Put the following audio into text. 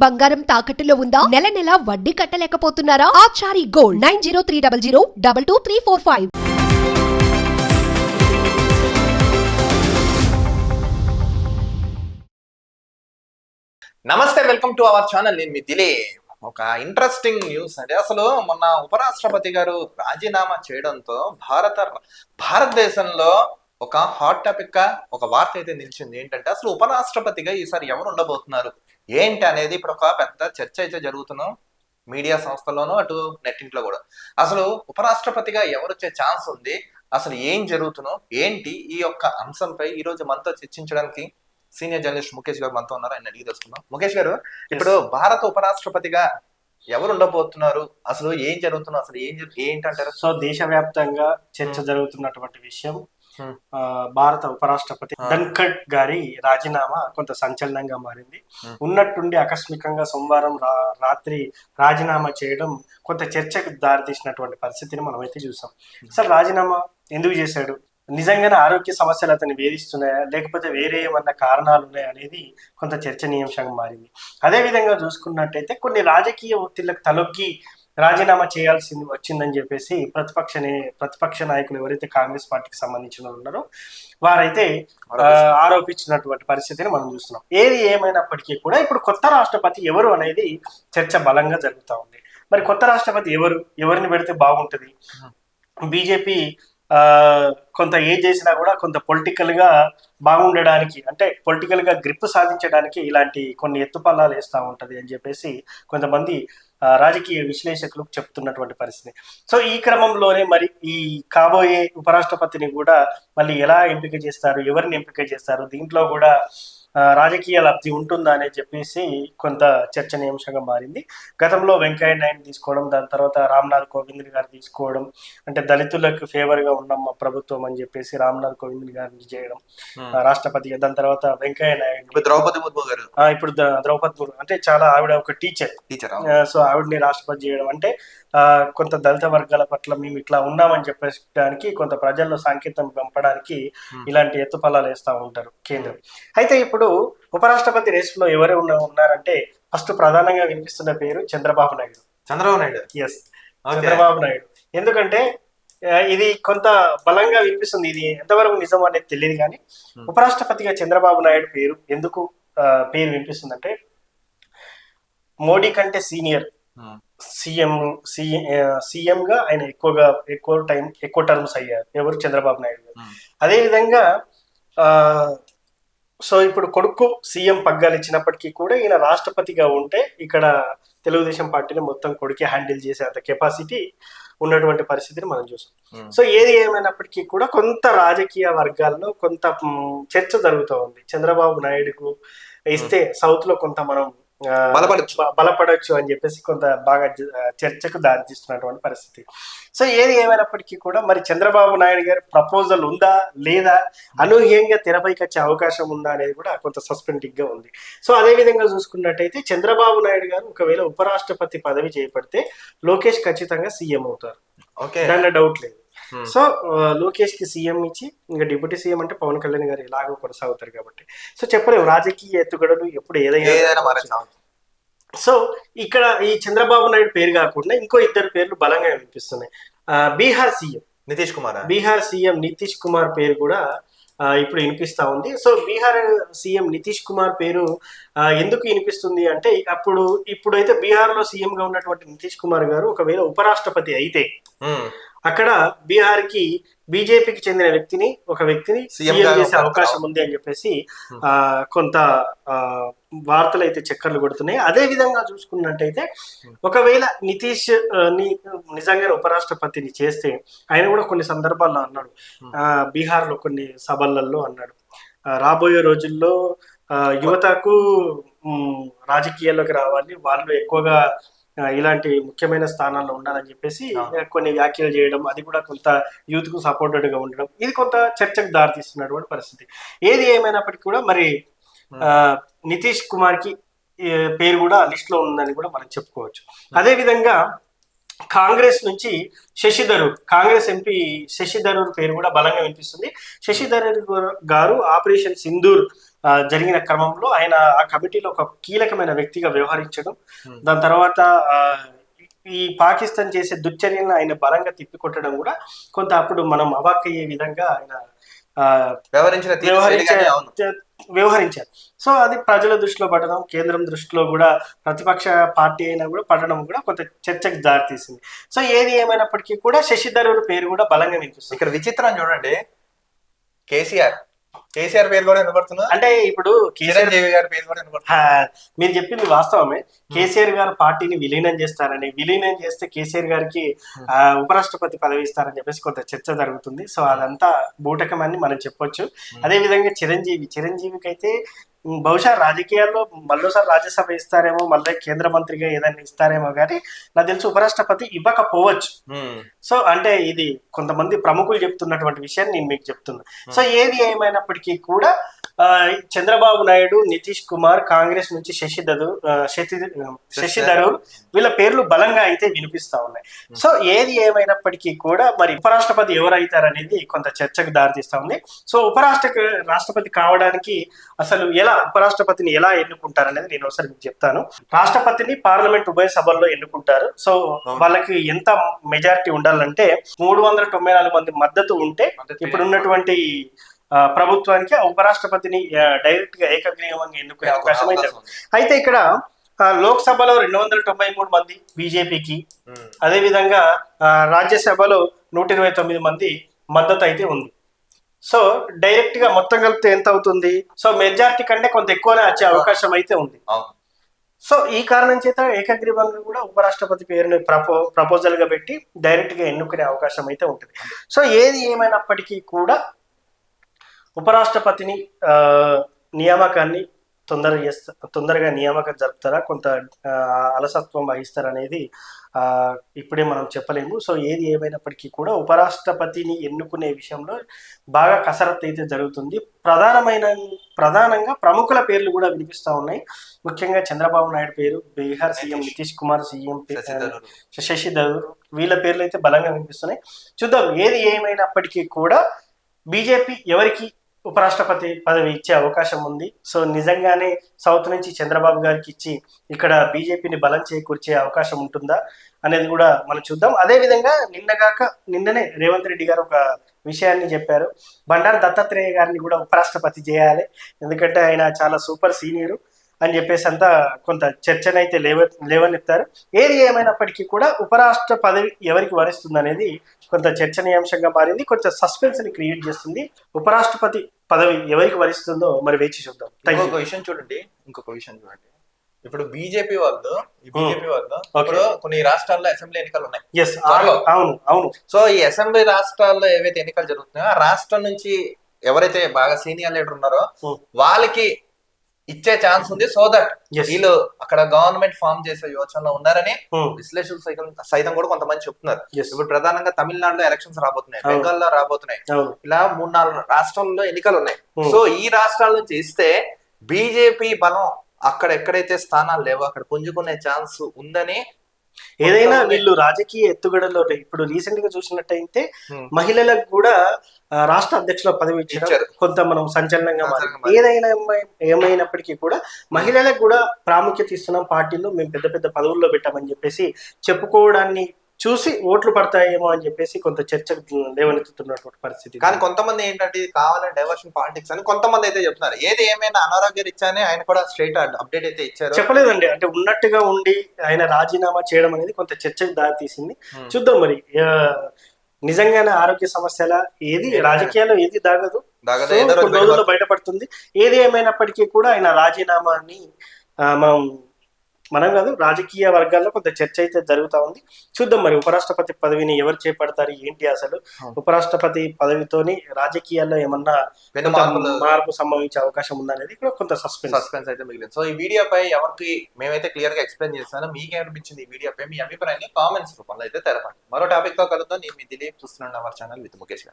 బంగారం తాకట్టులో ఉందా? నెల నెల వడ్డీ కట్టలేకపోతున్నారా? ఆచారి గోల్డ్ 9030022345. నమస్తే, వెల్కమ్ టు అవర్ ఛానల్. నేను మీ దిలీప్. ఒక ఇంట్రెస్టింగ్ న్యూస్ అంటే అసలు మొన్న ఉపరాష్ట్రపతి గారు రాజీనామా చేయడంతో భారతదేశంలో ఒక హాట్ టాపిక్ గా ఒక వార్త అయితే నిలిచింది. ఏంటంటే అసలు ఉపరాష్ట్రపతిగా ఈసారి ఎవరు ఉండబోతున్నారు ఏంటి అనేది ఇప్పుడు ఒక పెద్ద చర్చ అయితే జరుగుతున్నాం మీడియా సంస్థల్లోనూ అటు నెట్టింట్లో కూడా. అసలు ఉపరాష్ట్రపతిగా ఎవరు వచ్చే ఛాన్స్ ఉంది, అసలు ఏం జరుగుతున్నో ఏంటి, ఈ యొక్క అంశంపై ఈ రోజు మనతో చర్చించడానికి సీనియర్ జర్నలిస్ట్ ముఖేష్ గారు మనతో ఉన్నారు. ఆయన అడిగి తెలుసుకుందాం. ముఖేష్ గారు, ఇప్పుడు భారత ఉపరాష్ట్రపతిగా ఎవరు ఉండబోతున్నారు, అసలు ఏం జరుగుతున్నా, అసలు ఏంటంటారు? సో దేశవ్యాప్తంగా చర్చ జరుగుతున్నటువంటి విషయం భారత ఉపరాష్ట్రపతి ధన్ఖడ్ గారి రాజీనామా కొంత సంచలనంగా మారింది. ఉన్నట్టుండి ఆకస్మికంగా సోమవారం రాత్రి రాజీనామా చేయడం కొంత చర్చకు దారితీసినటువంటి పరిస్థితిని మనం అయితే చూసాం. అసలు రాజీనామా ఎందుకు చేశాడు, నిజంగానే ఆరోగ్య సమస్యలు అతన్ని వేధిస్తున్నాయా, లేకపోతే వేరే ఏమన్నా కారణాలు ఉన్నాయా అనేది కొంత చర్చనీయాంశంగా మారింది. అదేవిధంగా చూసుకున్నట్టయితే కొన్ని రాజకీయ ఒత్తిళ్లకు తలొగ్గి రాజీనామా చేయాల్సింది వచ్చిందని చెప్పేసి ప్రతిపక్ష నాయకులు ఎవరైతే కాంగ్రెస్ పార్టీకి సంబంధించిన ఉన్నారో వారైతే ఆరోపించినటువంటి పరిస్థితిని మనం చూస్తున్నాం. ఏది ఏమైనప్పటికీ కూడా ఇప్పుడు కొత్త రాష్ట్రపతి ఎవరు అనేది చర్చ బలంగా జరుగుతూ ఉంది. మరి కొత్త రాష్ట్రపతి ఎవరిని పెడితే బాగుంటుంది? బీజేపీ కొంత ఏం చేసినా కూడా కొంత పొలిటికల్ గా బాగుండడానికి, అంటే పొలిటికల్ గా గ్రిప్ సాధించడానికి ఇలాంటి కొన్ని ఎత్తుపల్లాలు వేస్తూ ఉంటది అని చెప్పేసి కొంతమంది రాజకీయ విశ్లేషకులు చెప్తున్నటువంటి పరిస్థితి. సో ఈ క్రమంలోనే మరి ఈ కాబోయే ఉపరాష్ట్రపతిని కూడా మళ్ళీ ఎలా ఎంపిక చేస్తారు, ఎవరిని ఎంపిక చేస్తారు, దీంట్లో కూడా రాజకీయ లబ్ధి ఉంటుందా అని చెప్పేసి కొంత చర్చనీయాంశంగా మారింది. గతంలో వెంకయ్య నాయుడు తీసుకోవడం, దాని తర్వాత రామ్నాథ్ కోవింద్ గారు తీసుకోవడం, అంటే దళితులకు ఫేవర్ గా ఉన్నాం మా ప్రభుత్వం అని చెప్పేసి రామ్నాథ్ కోవింద్ గారిని చేయడం రాష్ట్రపతిగా. దాని తర్వాత వెంకయ్య నాయుడు, ద్రౌపది ముర్ము గారు, ఇప్పుడు ద్రౌపది ముర్ము అంటే చాలా ఆవిడ ఒక టీచర్, సో ఆవిడని రాష్ట్రపతి చేయడం అంటే కొంత దళిత వర్గాల పట్ల మేము ఇట్లా ఉన్నామని చెప్పడానికి కొంత ప్రజల్లో సంకేతం పంపడానికి ఇలాంటి ఎత్తుపల్లాలు వేస్తూ ఉంటారు కేంద్రం. అయితే ఇప్పుడు ఉపరాష్ట్రపతి రేస్ లో ఎవరు ఉన్నారంటే ఫస్ట్ ప్రధానంగా వినిపిస్తున్న పేరు చంద్రబాబు నాయుడు. ఎస్, చంద్రబాబు నాయుడు. ఎందుకంటే ఇది కొంత బలంగా వినిపిస్తుంది. ఇది ఎంతవరకు నిజం అనేది తెలియదు కానీ ఉపరాష్ట్రపతిగా చంద్రబాబు నాయుడు పేరు ఎందుకు పేరు వినిపిస్తుందంటే మోడీ కంటే సీనియర్ సీఎం గా ఆయన ఎక్కువ టర్మ్స్ అయ్యారు ఎవరు, చంద్రబాబు నాయుడు గారు. అదేవిధంగా సో ఇప్పుడు కొడుకు సీఎం పగ్గాలు ఇచ్చినప్పటికీ కూడా ఈయన రాష్ట్రపతిగా ఉంటే ఇక్కడ తెలుగుదేశం పార్టీని మొత్తం కొడుకే హ్యాండిల్ చేసే అంత కెపాసిటీ ఉన్నటువంటి పరిస్థితిని మనం చూసాం. సో ఏది ఏమైనప్పటికీ కూడా కొంత రాజకీయ వర్గాల్లో కొంత చర్చ జరుగుతూ ఉంది. చంద్రబాబు నాయుడుకు ఇస్తే సౌత్ లో కొంత మనం బలపడవచ్చు అని చెప్పేసి కొంత బాగా చర్చకు దారితీస్తున్నటువంటి పరిస్థితి. సో ఏది ఏమైనప్పటికీ కూడా మరి చంద్రబాబు నాయుడు గారి ప్రపోజల్ ఉందా లేదా, అనూహ్యంగా తెరపైకి వచ్చే అవకాశం ఉందా అనేది కూడా కొంత సస్పెండింగ్ గా ఉంది. సో అదే విధంగా చూసుకున్నట్టయితే చంద్రబాబు నాయుడు గారు ఒకవేళ ఉపరాష్ట్రపతి పదవి చేపడితే లోకేష్ ఖచ్చితంగా సీఎం అవుతారు, దాంట్లో డౌట్ లేదు. సో లోకేష్ కి సీఎం ఇచ్చి ఇంకా డిప్యూటీ సీఎం అంటే పవన్ కళ్యాణ్ గారు ఇలాగో కొనసాగుతారు కాబట్టి సో చెప్పలేము, రాజకీయ ఎత్తుగడలు ఎప్పుడు ఏదైనా. సో ఇక్కడ ఈ చంద్రబాబు నాయుడు పేరు కాకుండా ఇంకో ఇద్దరు పేర్లు బలంగా వినిపిస్తున్నాయి. బీహార్ సీఎం నితీష్ కుమార్ పేరు కూడా ఇప్పుడు వినిపిస్తా ఉంది. సో బీహార్ సీఎం నితీష్ కుమార్ పేరు ఎందుకు వినిపిస్తుంది అంటే ఇప్పుడైతే బీహార్ లో సీఎం గా ఉన్నటువంటి నితీష్ కుమార్ గారు ఒకవేళ ఉపరాష్ట్రపతి అయితే అక్కడ బీహార్ కి బీజేపీకి చెందిన ఒక వ్యక్తిని సీఎం చేసే అవకాశం ఉంది అని చెప్పేసి కొంత వార్తలు అయితే చక్కర్లు కొడుతున్నాయి. అదే విధంగా చూసుకున్నట్టయితే ఒకవేళ నితీష్ ని నిజంగా ఉపరాష్ట్రపతిని చేస్తే ఆయన కూడా కొన్ని సందర్భాల్లో అన్నాడు, బీహార్ లో కొన్ని సభలలో అన్నాడు, రాబోయే రోజుల్లో యువతకు రాజకీయాల్లోకి రావాలి, వాళ్ళు ఎక్కువగా ఇలాంటి ముఖ్యమైన స్థానాల్లో ఉండాలని చెప్పేసి కొన్ని వ్యాఖ్యలు చేయడం, అది కూడా కొంత యూత్ కు సపోర్టెడ్ గా ఉండడం, ఇది కొంత చర్చకు దారితీస్తున్నటువంటి పరిస్థితి. ఏది ఏమైనప్పటికీ కూడా మరి నితీష్ కుమార్ కి పేరు కూడా లిస్ట్ లో ఉందని కూడా మనం చెప్పుకోవచ్చు. అదే విధంగా కాంగ్రెస్ నుంచి కాంగ్రెస్ ఎంపీ శశి థరూర్ పేరు కూడా బలంగా వినిపిస్తుంది. శశి థరూర్ గారు ఆపరేషన్ సింధూర్ జరిగిన క్రమంలో ఆయన ఆ కమిటీలో ఒక కీలకమైన వ్యక్తిగా వ్యవహరించడం, దాని తర్వాత ఈ పాకిస్తాన్ చేసే దుశ్చర్యలను ఆయన బలంగా తిప్పికొట్టడం కూడా కొంత అప్పుడు మనం అవాక్కయ్యే విధంగా ఆయన వ్యవహరించారు. సో అది ప్రజల దృష్టిలో పడడం, కేంద్రం దృష్టిలో కూడా ప్రతిపక్ష పార్టీ అయినా కూడా పడడం కూడా కొంత చర్చకు దారితీసింది. సో ఏది ఏమైనప్పటికీ కూడా శశి థరూర్ పేరు కూడా బలంగా వినిపిస్తుంది. ఇక్కడ విచిత్రం చూడండి, కేసీఆర్ పేరు కూడా వినపడుతున్నా, అంటే ఇప్పుడు చిరంజీవి గారి పేరు కూడా వినపడుతుంది. మీరు చెప్పింది వాస్తవమే. కేసీఆర్ గారు పార్టీని విలీనం చేస్తారని, విలీనం చేస్తే కేసీఆర్ గారికి ఉపరాష్ట్రపతి పదవి ఇస్తారని చెప్పేసి కొంత చర్చ జరుగుతుంది. సో అదంతా బూటకం అని మనం చెప్పొచ్చు. అదే విధంగా చిరంజీవికి అయితే బహుశా రాజకీయాల్లో మళ్ళీసారి రాజ్యసభ ఇస్తారేమో, మళ్ళీ కేంద్ర మంత్రిగా ఏదైనా ఇస్తారేమో, కానీ నాకు తెలిసి ఉపరాష్ట్రపతి ఇవ్వకపోవచ్చు. సో అంటే ఇది కొంతమంది ప్రముఖులు చెప్తున్నటువంటి విషయాన్ని నేను మీకు చెప్తున్నా. సో ఏది ఏమైనప్పటికీ కూడా చంద్రబాబు నాయుడు, నితీష్ కుమార్, కాంగ్రెస్ నుంచి శశి థరూర్ వీళ్ళ పేర్లు బలంగా అయితే వినిపిస్తా ఉన్నాయి. సో ఏది ఏమైనప్పటికీ కూడా మరి ఉపరాష్ట్రపతి ఎవరైతారనేది కొంత చర్చకు దారితీస్తా ఉంది. సో రాష్ట్రపతి కావడానికి అసలు ఉపరాష్ట్రపతిని ఎలా ఎన్నుకుంటారనేది నేను ఒకసారి మీకు చెప్తాను. రాష్ట్రపతిని పార్లమెంట్ ఉభయ సభల్లో ఎన్నుకుంటారు. సో వాళ్ళకి ఎంత మెజారిటీ ఉండాలంటే 394 మంది మద్దతు ఉంటే ఇప్పుడున్నటువంటి ప్రభుత్వానికి ఉపరాష్ట్రపతిని డైరెక్ట్ గా ఏకగ్రీవంగా ఎన్నుకునే అవకాశం అయితే ఇక్కడ లోక్సభలో 293 మంది బీజేపీకి, అదే విధంగా రాజ్యసభలో 129 మంది మద్దతు అయితే ఉంది. సో డైరెక్ట్ గా మొత్తం కలిపితే ఎంత అవుతుంది? సో మెజారిటీ కంటే కొంత ఎక్కువనే వచ్చే అవకాశం అయితే ఉంది. సో ఈ కారణం చేత ఏకగ్రీవంగా కూడా ఉపరాష్ట్రపతి పేరుని ప్రపోజల్ గా పెట్టి డైరెక్ట్ గా ఎన్నుకునే అవకాశం అయితే ఉంటుంది. సో ఏది ఏమైనప్పటికీ ఉపరాష్ట్రపతిని నియామకాన్ని తొందరగా నియామకం జరుపుతారా, కొంత అలసత్వం వహిస్తారనేది ఇప్పుడే మనం చెప్పలేము. సో ఏది ఏమైనప్పటికీ కూడా ఉపరాష్ట్రపతిని ఎన్నుకునే విషయంలో బాగా కసరత్తు అయితే జరుగుతుంది. ప్రధానంగా ప్రముఖుల పేర్లు కూడా వినిపిస్తూ ఉన్నాయి. ముఖ్యంగా చంద్రబాబు నాయుడు పేరు, బీహార్ సీఎం నితీష్ కుమార్, సీఎం శశి థరూర్ వీళ్ళ పేర్లు అయితే బలంగా వినిపిస్తున్నాయి. చూద్దాం. ఏది ఏమైనప్పటికీ కూడా బీజేపీ ఎవరికి ఉపరాష్ట్రపతి పదవి ఇచ్చే అవకాశం ఉంది. సో నిజంగానే సౌత్ నుంచి చంద్రబాబు గారికి ఇచ్చి ఇక్కడ బీజేపీని బలం చేకూర్చే అవకాశం ఉంటుందా అనేది కూడా మనం చూద్దాం. అదే విధంగా నిన్ననే రేవంత్ రెడ్డి గారు ఒక విషయాన్ని చెప్పారు. బండారు దత్తాత్రేయ గారిని కూడా ఉపరాష్ట్రపతి చేయాలి, ఎందుకంటే ఆయన చాలా సూపర్ సీనియర్ అని చెప్పేసి అంతా కొంత చర్చనైతే లేవనెత్తారు. ఏది ఏమైనప్పటికీ కూడా ఉపరాష్ట్ర పదవి ఎవరికి వరిస్తుంది అనేది కొంత చర్చనీయాంశంగా మారింది, కొంచెం సస్పెన్స్ ని క్రియేట్ చేస్తుంది. ఉపరాష్ట్రపతి పదవి ఎవరికి వరిస్తుందో మరి వేచి చూద్దాం. ఇంకొక విషయం చూడండి, ఇప్పుడు బీజేపీ వాళ్ళు ఇప్పుడు కొన్ని రాష్ట్రాల్లో అసెంబ్లీ ఎన్నికలు ఉన్నాయి. అవును. సో ఈ అసెంబ్లీ రాష్ట్రాల్లో ఏవైతే ఎన్నికలు జరుగుతున్నాయో ఆ రాష్ట్రం నుంచి ఎవరైతే బాగా సీనియర్ లీడర్ ఉన్నారో వాళ్ళకి ఇచ్చే ఛాన్స్ ఉంది. సో దట్ వీళ్ళు అక్కడ గవర్నమెంట్ ఫామ్ చేసే యోచనలో ఉన్నారని విశ్లేషకులు సైతం కూడా కొంతమంది చెప్తున్నారు. ఇప్పుడు ప్రధానంగా తమిళనాడులో ఎలక్షన్స్ రాబోతున్నాయి, బెంగాల్లో రాబోతున్నాయి, ఇలా 3-4 రాష్ట్రాల్లో ఎన్నికలు ఉన్నాయి. సో ఈ రాష్ట్రాల నుంచి ఇస్తే బీజేపీ బలం అక్కడ ఎక్కడైతే స్థానాలు లేవో అక్కడ పుంజుకునే ఛాన్స్ ఉందని, ఏదైనా వీళ్ళు రాజకీయ ఎత్తుగడలో ఇప్పుడు రీసెంట్ గా చూసినట్టయితే మహిళలకు కూడా రాష్ట్ర అధ్యక్షుల పదవి ఇచ్చారు, కొంత మనం సంచలనంగా మారింది. ఏమైనప్పటికీ కూడా మహిళలకు కూడా ప్రాముఖ్యత ఇస్తున్నాం, పార్టీలో మేము పెద్ద పదవుల్లో పెట్టామని చెప్పేసి చెప్పుకోవడాన్ని చూసి ఓట్లు పడతాయేమో అని చెప్పేసి కొంత చర్చ లేవనెత్తుతున్నటువంటి పరిస్థితి. కానీ కొంతమంది ఏంటంటే ఇది కావాలని డైవర్షన్ పాలిటిక్స్ అని కొంతమంది అయితే చెప్తున్నారు. ఏది ఏమైనా అనారోగ్య రీత్యానే ఆయన కూడా స్ట్రైట్ అప్డేట్ అయితే ఇచ్చారు. చెప్పలేదండి, అంటే ఉన్నట్టుగా ఉండి ఆయన రాజీనామా చేయడం అనేది కొంత చర్చకు దారి తీసింది. చూద్దాం మరి నిజంగానే ఆరోగ్య సమస్యల ఏది రాజకీయాల్లో ఏది దాగదు, కొన్ని రోజుల్లో బయటపడుతుంది. ఏది ఏమైనప్పటికీ కూడా ఆయన రాజీనామాని మనం కాదు రాజకీయ వర్గాల్లో కొంత చర్చ అయితే జరుగుతూ ఉంది. చూద్దాం మరి ఉపరాష్ట్రపతి పదవిని ఎవరు చేపడతారు, ఏంటి అసలు ఉపరాష్ట్రపతి పదవితోని రాజకీయాల్లో ఏమన్నా మార్పు సంభవించే అవకాశం ఉందనేది కూడా కొంత సస్పెన్స్ అయితే మిగిలింది. సో ఈ వీడియోపై ఎవరికి మేమైతే క్లియర్ గా ఎక్స్ప్లెయిన్ చేస్తాను, మీకేమనిపించింది ఈ వీడియోపై మీ అభిప్రాయాన్ని కామెంట్స్ రూపంలో అయితే తెలపండి. మరో టాపిక్ తో కలుద్దాం. నేను మీ దిలీప్, చూస్తున్నాను అవర్ ఛానల్ విత్ ముఖేష్.